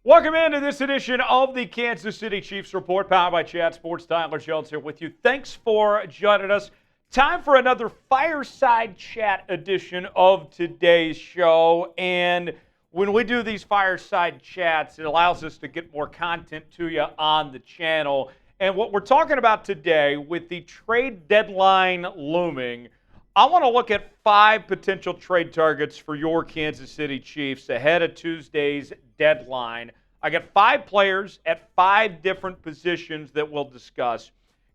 Welcome into this edition of the Kansas City Chiefs Report, powered by Chat Sports. Tyler Jones here with you. Thanks for joining us. Time for another fireside chat edition of today's show. And when we do these fireside chats, it allows us to get more content to you on the channel. And what we're talking about today, with the trade deadline looming, I want to look at 5 potential trade targets for your Kansas City Chiefs ahead of Tuesday's deadline. I got 5 players at 5 different positions that we'll discuss.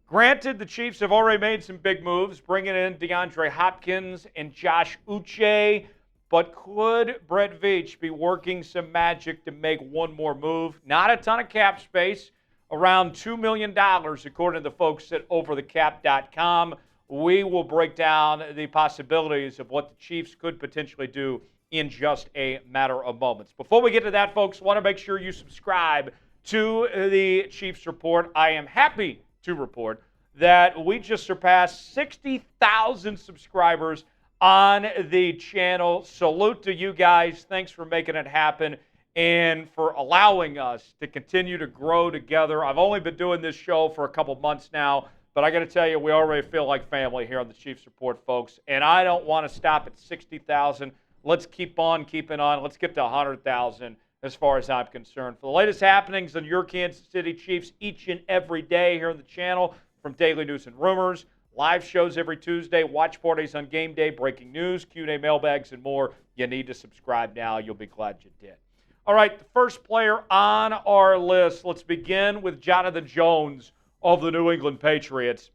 Granted, the Chiefs have already made some big moves, bringing in DeAndre Hopkins and Josh Uche, but could Brett Veach be working some magic to make one more move? Not a ton of cap space, around $2 million, according to the folks at overthecap.com. We will break down the possibilities of what the Chiefs could potentially do in just a matter of moments. Before we get to that, folks, want to make sure you subscribe to the Chiefs Report. I am happy to report that we just surpassed 60,000 subscribers on the channel. Salute to you guys. Thanks for making it happen and for allowing us to continue to grow together. I've only been doing this show for a couple months now, but I got to tell you, we already feel like family here on the Chiefs Report, folks. And I don't want to stop at 60,000. Let's keep on keeping on. Let's get to 100,000 as far as I'm concerned. For the latest happenings on your Kansas City Chiefs each and every day here on the channel, from daily news and rumors, live shows every Tuesday, watch parties on game day, breaking news, Q&A mailbags, and more, you need to subscribe now. You'll be glad you did. All right, the first player on our list, let's begin with Jonathan Jones of the New England Patriots.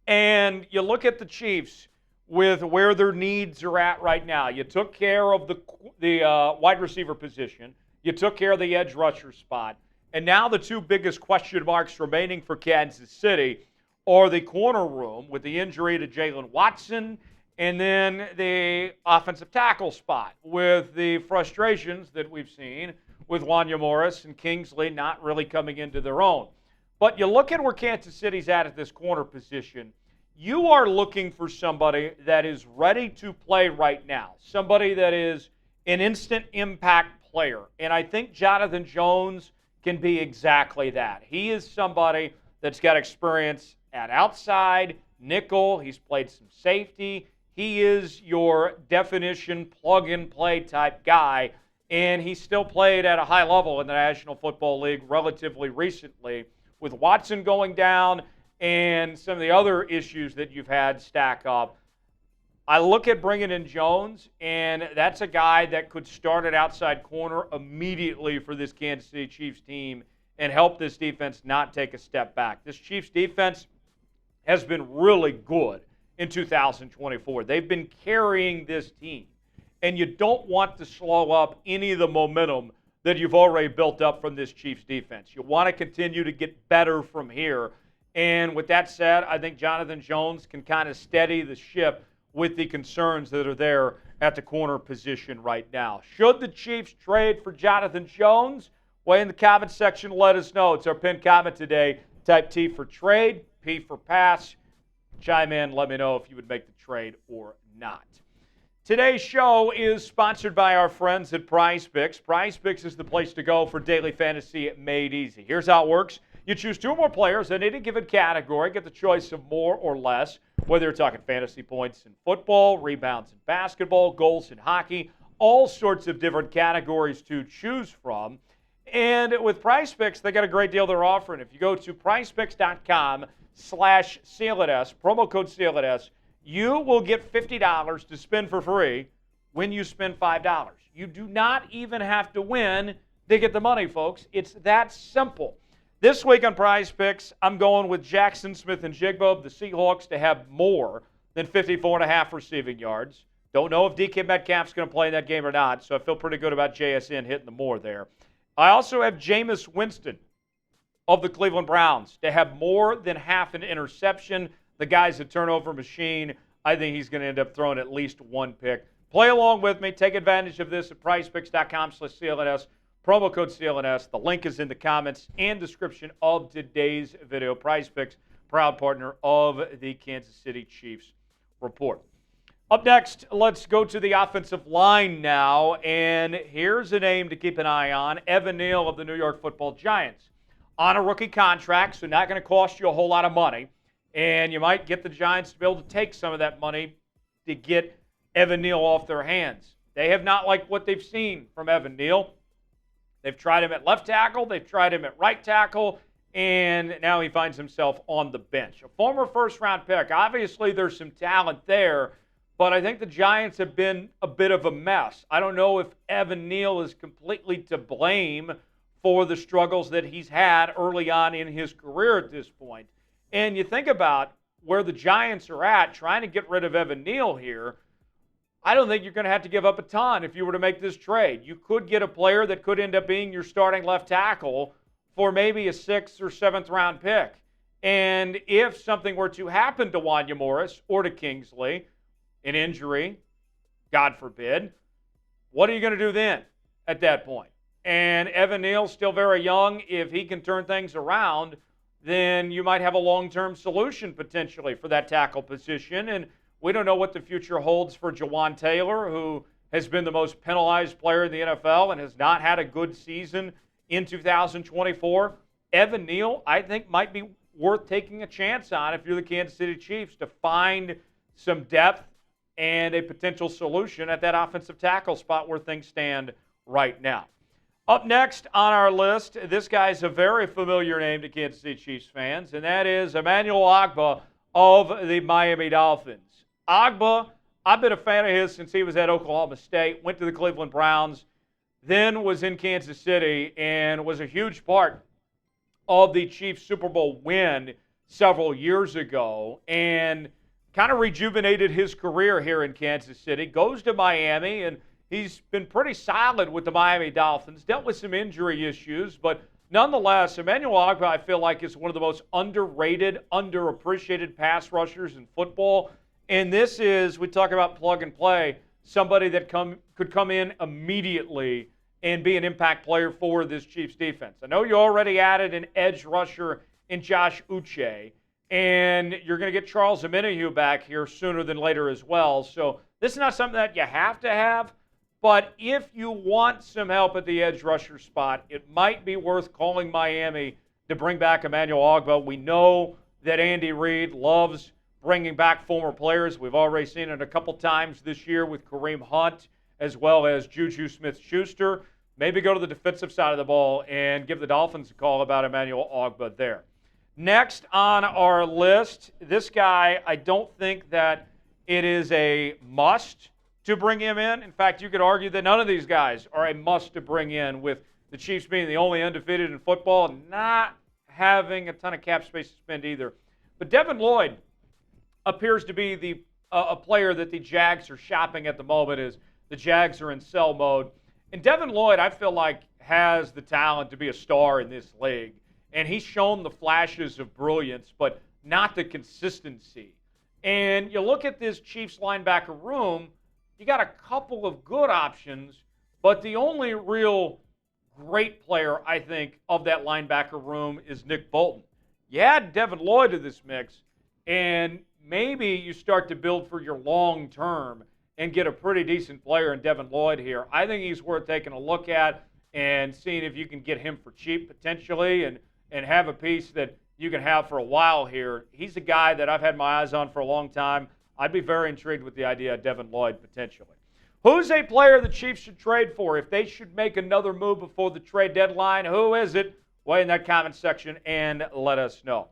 And you look at the Chiefs with where their needs are at right now. You took care of the wide receiver position. You took care of the edge rusher spot. And now the 2 biggest question marks remaining for Kansas City are the corner room with the injury to Jalen Watson, and then the offensive tackle spot with the frustrations that we've seen with Wanya Morris and Kingsley not really coming into their own. But you look at where Kansas City's at this corner position, you are looking for somebody that is ready to play right now, somebody that is an instant impact player. And I think Jonathan Jones can be exactly that. He is somebody that's got experience at outside, nickel. He's played some safety. He is your definition plug-and-play type guy, and he still played at a high level in the National Football League relatively recently. With Watson going down and some of the other issues that you've had stack up, I look at bringing in Jones, and that's a guy that could start at outside corner immediately for this Kansas City Chiefs team and help this defense not take a step back. This Chiefs defense has been really good in 2024. They've been carrying this team, and you don't want to slow up any of the momentum that you've already built up from this Chiefs defense. You want to continue to get better from here. And with that said, I think Jonathan Jones can kind of steady the ship with the concerns that are there at the corner position right now. Should the Chiefs trade for Jonathan Jones? Well, in the comment section, let us know. It's our pinned comment today. Type T for trade, P for pass. Chime in, let me know if you would make the trade or not. Today's show is sponsored by our friends at PrizePicks. PrizePicks is the place to go for daily fantasy made easy. Here's how it works. You choose 2 or more players in any given category, get the choice of more or less, whether you're talking fantasy points in football, rebounds in basketball, goals in hockey, all sorts of different categories to choose from. And with PrizePicks, they got a great deal they're offering. If you go to prizepicks.com/CLNS, promo code CLNS, you will get $50 to spend for free when you spend $5. You do not even have to win to get the money, folks. It's that simple. This week on PrizePicks, I'm going with Jackson Smith-Njigba of the Seahawks to have more than 54.5 receiving yards. Don't know if DK Metcalf's going to play in that game or not, so I feel pretty good about JSN hitting the more there. I also have Jameis Winston of the Cleveland Browns to have more than half an interception. The guy's a turnover machine. I think he's going to end up throwing at least 1 pick. Play along with me. Take advantage of this at prizepicks.com/CLNS. Promo code CLNS. The link is in the comments and description of today's video. PrizePicks, proud partner of the Kansas City Chiefs Report. Up next, let's go to the offensive line now, and here's a name to keep an eye on, Evan Neal of the New York Football Giants. On a rookie contract, so not going to cost you a whole lot of money, and you might get the Giants to be able to take some of that money to get Evan Neal off their hands. They have not liked what they've seen from Evan Neal. They've tried him at left tackle, they've tried him at right tackle, and now he finds himself on the bench. A former first-round pick. Obviously, there's some talent there, but I think the Giants have been a bit of a mess. I don't know if Evan Neal is completely to blame for the struggles that he's had early on in his career at this point. And you think about where the Giants are at, trying to get rid of Evan Neal here, I don't think you're going to have to give up a ton if you were to make this trade. You could get a player that could end up being your starting left tackle for maybe a 6th or 7th round pick. And if something were to happen to Wanya Morris or to Kingsley, an injury, God forbid, what are you going to do then at that point? And Evan Neal's still very young. If he can turn things around, then you might have a long-term solution potentially for that tackle position. And we don't know what the future holds for Jawan Taylor, who has been the most penalized player in the NFL and has not had a good season in 2024. Evan Neal, I think, might be worth taking a chance on if you're the Kansas City Chiefs to find some depth and a potential solution at that offensive tackle spot where things stand right now. Up next on our list, this guy's a very familiar name to Kansas City Chiefs fans, and that is Emmanuel Ogbah of the Miami Dolphins. Ogbah, I've been a fan of his since he was at Oklahoma State, went to the Cleveland Browns, then was in Kansas City, and was a huge part of the Chiefs Super Bowl win several years ago, and kind of rejuvenated his career here in Kansas City. Goes to Miami, and he's been pretty solid with the Miami Dolphins. Dealt with some injury issues, but nonetheless, Emmanuel Ogbah, I feel like, is one of the most underrated, underappreciated pass rushers in football. And this is, we talk about plug and play, somebody that could come in immediately and be an impact player for this Chiefs defense. I know you already added an edge rusher in Josh Uche, and you're going to get Charles Omenihu back here sooner than later as well. So this is not something that you have to have, but if you want some help at the edge rusher spot, it might be worth calling Miami to bring back Emmanuel Ogbah. We know that Andy Reid loves bringing back former players. We've already seen it a couple times this year with Kareem Hunt as well as Juju Smith-Schuster. Maybe go to the defensive side of the ball and give the Dolphins a call about Emmanuel Ogbah there. Next on our list, this guy, I don't think that it is a must to bring him in. In fact, you could argue that none of these guys are a must to bring in, with the Chiefs being the only undefeated in football and not having a ton of cap space to spend either. But Devin Lloyd appears to be a player that the Jags are shopping at the moment as the Jags are in sell mode. And Devin Lloyd, I feel like, has the talent to be a star in this league. And he's shown the flashes of brilliance, but not the consistency. And you look at this Chiefs linebacker room, you got a couple of good options, but the only real great player, I think, of that linebacker room is Nick Bolton. You add Devin Lloyd to this mix, and maybe you start to build for your long term and get a pretty decent player in Devin Lloyd here. I think he's worth taking a look at and seeing if you can get him for cheap potentially and have a piece that you can have for a while here. He's a guy that I've had my eyes on for a long time. I'd be very intrigued with the idea of Devin Lloyd potentially. Who's a player the Chiefs should trade for if they should make another move before the trade deadline? Who is it? Weigh in that comment section and let us know.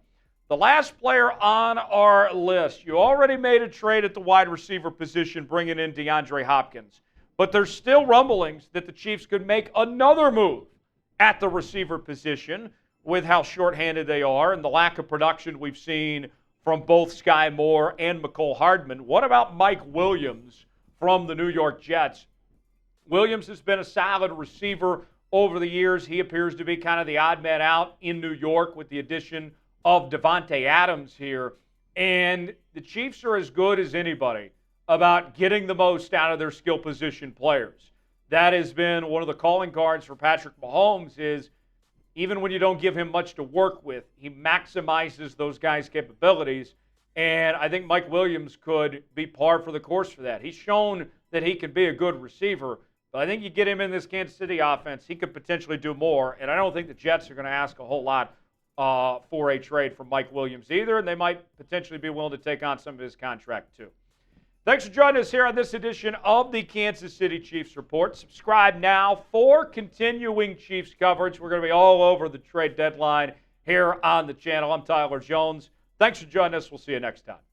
The last player on our list, you already made a trade at the wide receiver position, bringing in DeAndre Hopkins. But there's still rumblings that the Chiefs could make another move at the receiver position with how shorthanded they are and the lack of production we've seen from both Sky Moore and Mecole Hardman. What about Mike Williams from the New York Jets? Williams has been a solid receiver over the years. He appears to be kind of the odd man out in New York with the addition of Devontae Adams here. And the Chiefs are as good as anybody about getting the most out of their skill position players. That has been one of the calling cards for Patrick Mahomes, is even when you don't give him much to work with, he maximizes those guys' capabilities. And I think Mike Williams could be par for the course for that. He's shown that he can be a good receiver. But I think you get him in this Kansas City offense, he could potentially do more. And I don't think the Jets are going to ask a whole lot for a trade for Mike Williams either. And they might potentially be willing to take on some of his contract too. Thanks for joining us here on this edition of the Kansas City Chiefs Report. Subscribe now for continuing Chiefs coverage. We're going to be all over the trade deadline here on the channel. I'm Tyler Jones. Thanks for joining us. We'll see you next time.